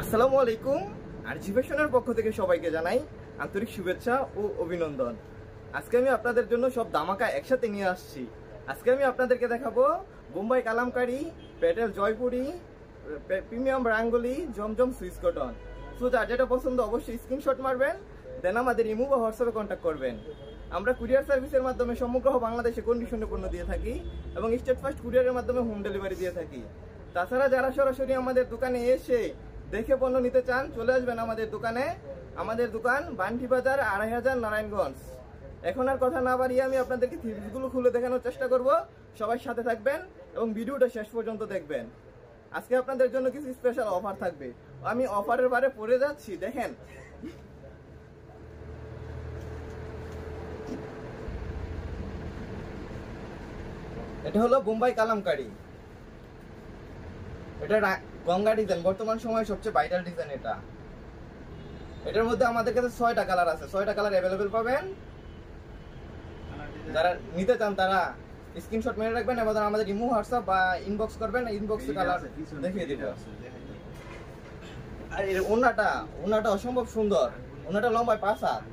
আসসালামু আলাইকুম। আরজি ফ্যাশনের পক্ষ থেকে সবাইকে জানাই আন্তরিক শুভেচ্ছা ও অভিনন্দন। আজকে আমি আপনাদের জন্য সব দামাকা একসাথে নিয়ে আসছি। আজকে আমি আপনাদেরকে দেখাবো বোম্বাই কালামকারী, পেটেল জয়পুরি, প্রিমিয়াম রাঙ্গুলি, জমজম সুইস কটন। সো যার যেটা পছন্দ অবশ্যই স্ক্রিনশট মারবেন, দেন আমাদের ইমো বা হোয়াটসঅ্যাপে কন্ট্যাক্ট করবেন। আমরা কুরিয়ার সার্ভিসের মাধ্যমে সমগ্র বাংলাদেশে কন্ডিশনে পণ্য দিয়ে থাকি এবং স্টেট ফার্স্ট কুরিয়ারের মাধ্যমে হোম ডেলিভারি দিয়ে থাকি। তাছাড়া যারা সরাসরি আমাদের দোকানে এসে দেখে পণ্য নিতে চান, চলে আসবেন আমাদের দোকানে। আমাদের দোকান বান্টি বাজার ২৫০০ নারায়ণগঞ্জ। এখন আর কথা না বাড়িয়ে আমি আপনাদেরকে থ্রিপিসগুলো খুলে দেখানোর চেষ্টা করব। সবাই সাথে থাকবেন এবং ভিডিওটা শেষ পর্যন্ত দেখবেন। আজকে আপনাদের জন্য কিছু স্পেশাল অফার থাকবে। আমি অফারের বারে পড়ে যাচ্ছি, দেখেন। এটা হলো বোম্বাই কালামকারী। এটা গঙ্গা ডিজাইন, বর্তমান সময়ে সবচেয়ে ভাইরাল ডিজাইন এটা। এটার মধ্যে আমাদের কাছে 6টা কালার আছে, 6টা কালার অ্যাভেলেবেল পাবেন। যারা নিতে চান তারা স্ক্রিনশট মেরে রাখবেন এবং আমাদের ইমো হোয়াটসঅ্যাপ বা ইনবক্স করবেন, ইনবক্সে কালার দেখিয়ে দিব। আর এর ওন্নাটা অসম্ভব সুন্দর। ওন্নাটা লম্বায় 5 হাত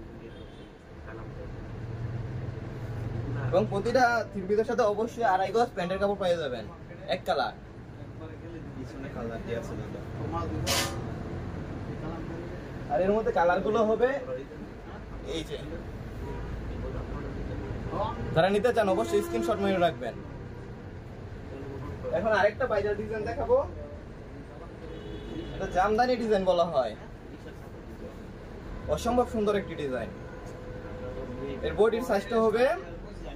এবং প্রতিটা থ্রিপিসের সাথে অবশ্যই 2.5 গজ প্যান্টের কাপড় পেয়ে যাবেন, এক কালার। আর এর মধ্যে কালার গুলো হবে এই যে, যারা নিতে চান অবশ্যই স্ক্রিনশট মেরে রাখবেন। এখন আরেকটা ভাইরাল ডিজাইন দেখাবো। এটা জামদানি ডিজাইন বলা হয়, অসম্ভব সুন্দর একটি ডিজাইন। এর বডির সাইজটা হবে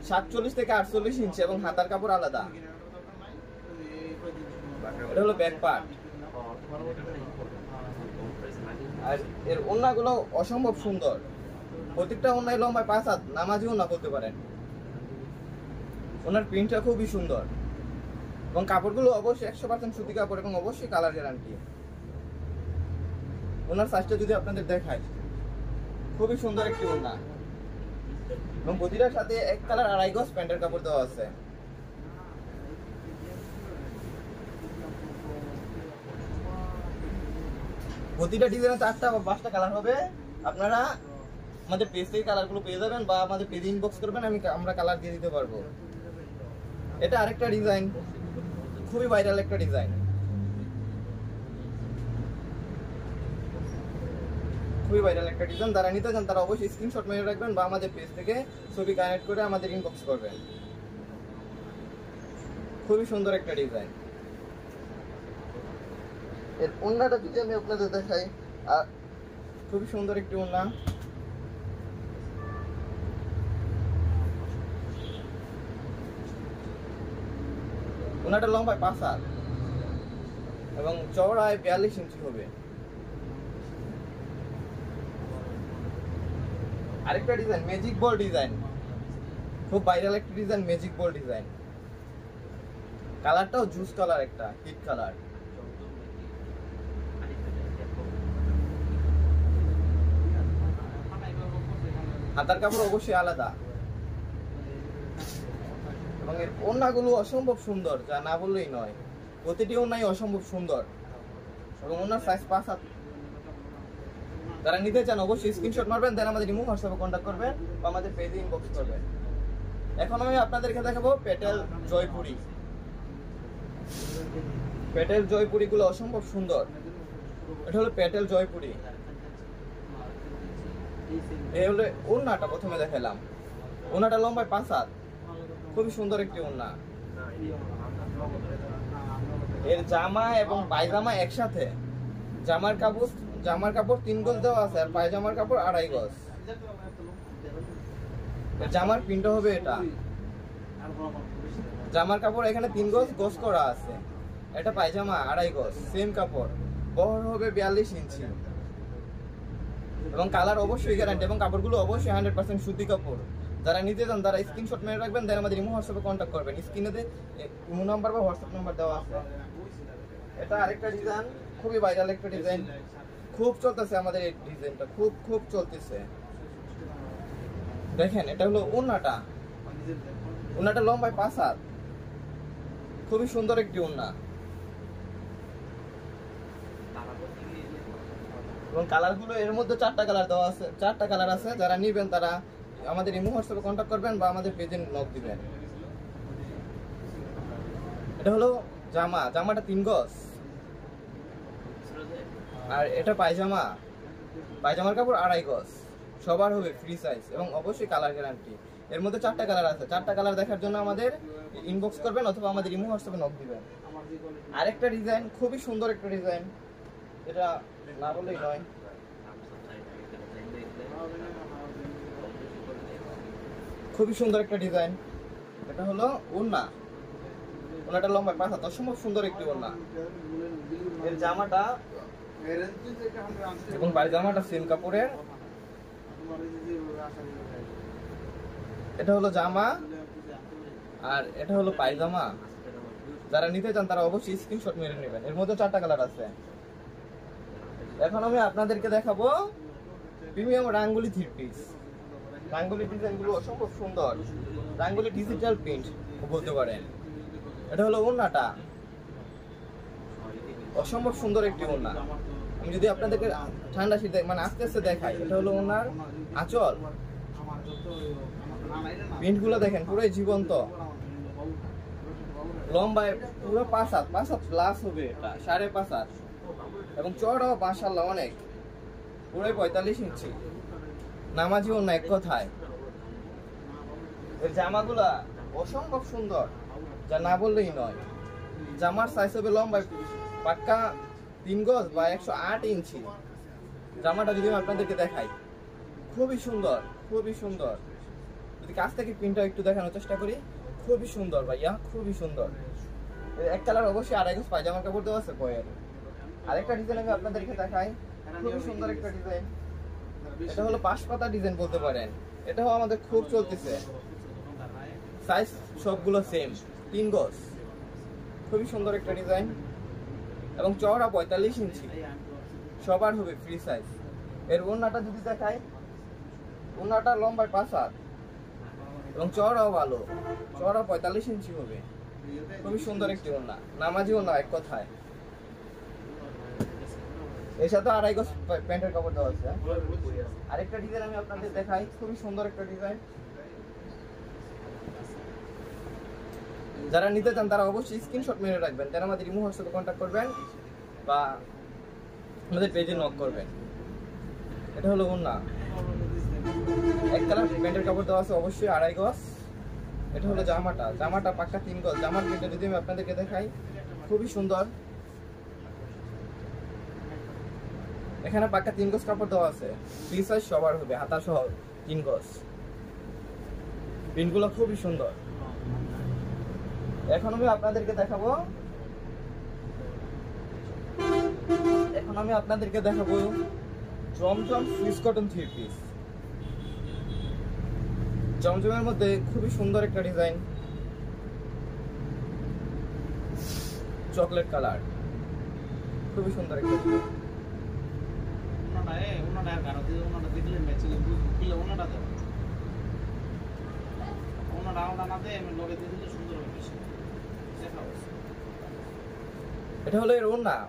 47 থেকে 48 ইঞ্চি এবং হাতার কাপড় আলাদা। এটা হলো ব্যাক পার্ট। আর এর ওন্নাগুলো অসম্ভব সুন্দর। প্রত্যেকটা ওন্নায় লম্বায় 5 হাত, নামাজি ওন্না করতে পারেন। ওনার প্রিন্টটা খুবই সুন্দর এবং কাপড়গুলো অবশ্যই 100% সুতি কাপড় এবং অবশ্যই কালার গ্যারান্টি। ওনার সাইজটা যদি আপনাদের দেখায়, খুবই সুন্দর একটি ওন্না এবং প্রতিটার সাথে এক কালার 2.5 গজ প্যান্টের কাপড় দেওয়া আছে। প্রতিটা ডিজাইনে 4টা বা 5টা কালার হবে। আপনারা আমাদের পেজ থেকে কালারগুলো পেয়ে যাবেন বা আমাদের পেজে ইনবক্স করবেন, আমরা কালার দিয়ে দিতে পারবো। এটা আরেকটা ডিজাইন, খুবই ভাইরাল একটা ডিজাইন। যারা নিতে চান তারা অবশ্যই স্ক্রিনশট মেরে রাখবেন বা আমাদের পেজ থেকে ছবি কানেক্ট করে আমাদের ইনবক্স করবেন। খুবই সুন্দর একটা ডিজাইন। এর ওন্নাটা যদি আমি আপনাদের দেখাই, খুবই সুন্দর একটি ওন্না। ওন্নাটা লম্বায় 5 হাত এবং চওড়ায় 42 ইঞ্চি হবে। আরেকটা ডিজাইন ম্যাজিক বল ডিজাইন, খুব ভাইরাল একটা ডিজাইন, ম্যাজিক বল ডিজাইন। কালারটাও জুস কালার, একটা হিট কালার। হাতার কাপড় অবশ্যই আলাদা এবং এর ওন্নাগুলো অসম্ভব সুন্দর, যা না বললেই নয়। প্রতিটি ওন্নাই অসম্ভব সুন্দর এবং ওন্নার সাইজ 5 হাত। যারা নিতে চান অবশ্যই স্ক্রিনশট মারবেন, দেন আমাদের ইমো হোয়াটসঅ্যাপে কন্ট্যাক্ট করবেন বা আমাদের পেজে ইনবক্স করবেন। এখন আমি আপনাদেরকে দেখাবো পেটেল জয়পুরি। পেটেল জয়পুরি গুলো অসম্ভব সুন্দর। এটা হলো পেটেল জয়পুরি। এই হলো ওন্নাটা, প্রথমে দেখালাম। ওন্নাটা লম্বায় 5 হাত, খুবই সুন্দর একটি ওন্না। এর জামা এবং পায়জামা একসাথে। জামার কাপড় 3 গজ দেওয়া আছে আর পায়জামার কাপড় 2.5 গজ। জামার প্রিন্ট হবে এটা। জামার কাপড় এখানে 3 গজ করা আছে। এটা পায়জামা 2.5 গজ, সেম কাপড়। বহর হবে 42 ইঞ্চি এবং কালার অবশ্যই গ্যারান্টি এবং কাপড়গুলো অবশ্যই 100% সুতি কাপড়। যারা নিতে চান তারা স্ক্রিনশট মেরে রাখবেন, দেন আমাদের ইমো হোয়াটসঅ্যাপে কন্ট্যাক্ট করবেন। স্ক্রিনে ইমো নাম্বার বা হোয়াটসঅ্যাপ নাম্বার দেওয়া আছে। এটা আরেকটা ডিজাইন, খুবই ভাইরাল একটা ডিজাইন, খুব চলতেছে আমাদের এই ডিজাইনটা, খুব চলতেছে। দেখেন, এটা হলো ওন্নাটা লম্বায় 5 হাত, খুবই সুন্দর একটি ওন্না। এবং কালারগুলো এর মধ্যে 4টা কালার দেওয়া আছে, 4টা কালার আছে। যারা নেবেন তারা আমাদের ইমো হোয়াটসঅ্যাপে কন্ট্যাক্ট করবেন বা আমাদের পেজে নক দিবেন। এটা হলো জামাটা 3 গজ, আর এটা পায়জামার কাপড় 2.5 গজ। সবার হবে ফ্রি সাইজ এবং অবশ্যই কালার গ্যারান্টি। এর মধ্যে 4টা কালার আছে। 4টা কালার দেখার জন্য আমাদের ইনবক্স করবেন অথবা আমাদের ইমো হোয়াটসঅ্যাপে নক দিবেন। আরেকটা ডিজাইন, খুবই সুন্দর একটা ডিজাইন, এটা না বললেই নয়। খুবই সুন্দর একটা ডিজাইন। এটা হলো ওনাটা লম্বা 5 হাত, অসম্ভব সুন্দর একটি ওড়না। এর জামাটা এবং পায়জামাটা সেম কাপড়ের। এটা হলো জামা আর এটা হলো পায়জামা। যারা নিতে চান তারা অবশ্যই স্ক্রিনশট মেরে নেবেন। এর মধ্যে 4টা কালার আছে। এখন আমি আপনাদেরকে দেখাবো প্রিমিয়াম রাঙ্গুলি 3 পিস। রাঙ্গুলি ডিজাইনগুলো অসম্ভব সুন্দর, রাঙ্গুলি ডিজিটাল প্রিন্ট বলতে পারেন। এটা হলো ওড়নাটা, অসম্ভব সুন্দর একটি ওড়না। আমি যদি আপনাদেরকে ঠান্ডা শীত মানে আস্তে আস্তে দেখাই, এটা হলো ওনার আঁচল। প্রিন্টগুলো দেখেন পুরোই জীবন্ত, লম্বায় পুরো 5 হাত প্লাস হবে, এটা 5.5 হাত এবং চড়াও মাশাআল্লাহ অনেক, পুরোই 45 ইঞ্চি। নামাজি ওড়না এক কথায়। এর জামাগুলা অসম্ভব সুন্দর, যা না বললেই নয়। জামার সাইজ হবে লম্বায় পাক্কা 3 গজ বা 108 ইঞ্চি। জামাটা যদি আমি আপনাদেরকে দেখাই, খুবই সুন্দর, খুবই সুন্দর। যদি কাছ থেকে প্রিন্টটা একটু দেখানোর চেষ্টা করি, খুবই সুন্দর ভাইয়া, খুবই সুন্দর। এক কালার অবশ্যই 2.5 গজ পায়জামার কাপড় দেওয়া আছে বয়ের। আরেকটা ডিজাইন আমি আপনাদেরকে দেখাই, খুবই সুন্দর একটা ডিজাইন। এটা হলো 5 পাতা ডিজাইন বলতে পারেন। এটাও আমাদের খুব চলতেছে। সাইজ সবগুলো সেম, 3 গজ। খুবই সুন্দর একটা ডিজাইন এবং চওড়া 45 ইঞ্চি। সবার হবে ফ্রি সাইজ। এর ওড়নাটা যদি দেখাই, ওড়নাটা লম্বায় 5 হাত এবং চওড়াও ভালো, চওড়া 45 ইঞ্চি হবে। খুবই সুন্দর একটি ওড়না, নামাজি ওড়না এক কথায়। এর সাথে 2.5 গজ প্যান্টের কাপড় দেওয়া আছে। আরেকটা ডিজাইন আমি আপনাদের দেখাই, খুবই সুন্দর একটা ডিজাইন। যারা নিতে চান তারা অবশ্যই স্ক্রিনশট মেরে রাখবেন, তারা আমাদের ইমো হোয়াটসঅ্যাপে কন্ট্যাক্ট করবেন বা আমাদের পেজে নক করবেন। এটা হলো ওড়না, এক কালার প্যান্টের কাপড় দেওয়া আছে অবশ্যই 2.5 গজ। এটা হলো জামাটা পাক্কা 3 গজ। জামার প্রিন্টটা যদি আমি আপনাদেরকে দেখাই, খুবই সুন্দর। এখানে পাক্কা 3 গজ কাপড় দেওয়া আছে, ফ্রি সাইজ সবার হবে, হাতা সহ 3 গজ। প্রিন্টগুলো খুবই সুন্দর। এখন আমি আপনাদেরকে দেখাবো জমজম সুইস কটন 3 পিস। জমজমের মধ্যে খুবই সুন্দর একটা ডিজাইন, চকলেট কালার, খুবই সুন্দর একটা ডিজাইন। এটা হলো এর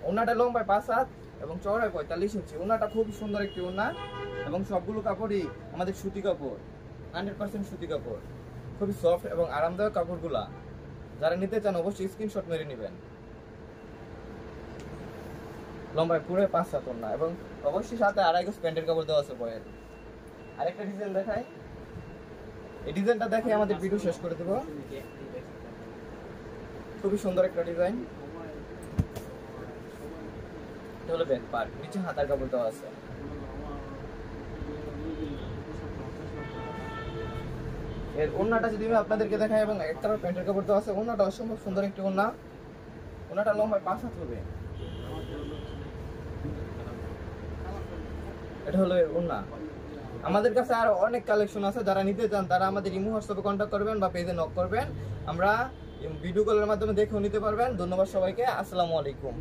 ওড়নাটা লম্বায় 5 হাত এবং চওড়ায় 45 ইঞ্চি। ওড়নাটা খুবই সুন্দর একটি ওড়না এবং সবগুলো কাপড়ই আমাদের সুতি কাপড়, 100% সুতি কাপড়। খুবই সফট এবং আরামদায়ক কাপড়গুলা। যারা নিতে চান অবশ্যই স্ক্রিনশট মেরে নেবেন। লম্বায় পুরো 5 হাত ওড়না এবং অবশ্যই সাথে 2.5 গজ প্যান্টের কাপড় দেওয়া আছে বয়ের। আরেকটা ডিজাইন দেখাই, এই ডিজাইনটা দেখে আমাদের ভিডিও শেষ করে দেব। খুবই সুন্দর একটা ডিজাইন। এটা হলো ব্যাক পার্ট, নিচে হাতার কাপড় দেওয়া আছে। এর ওড়নাটা যদি আমি আপনাদেরকে দেখাই এবং এক কালার প্যান্টের কাপড় দেওয়া আছে। ওড়নাটা অসম্ভব সুন্দর একটি ওড়না। ওড়নাটা লম্বায় 5 হাত হবে। এটা হলো এর ওড়না। আমাদের কাছে আরো অনেক কালেকশন আছে, যারা নিতে চান তারা আমাদের ইমো হোয়াটসঅ্যাপে কন্ট্যাক্ট করবেন বা পেজে নক করবেন। আমরা ভিডিও কলের মাধ্যমে দেখেও নিতে পারবেন। ধন্যবাদ সবাইকে, আসসালামু আলাইকুম।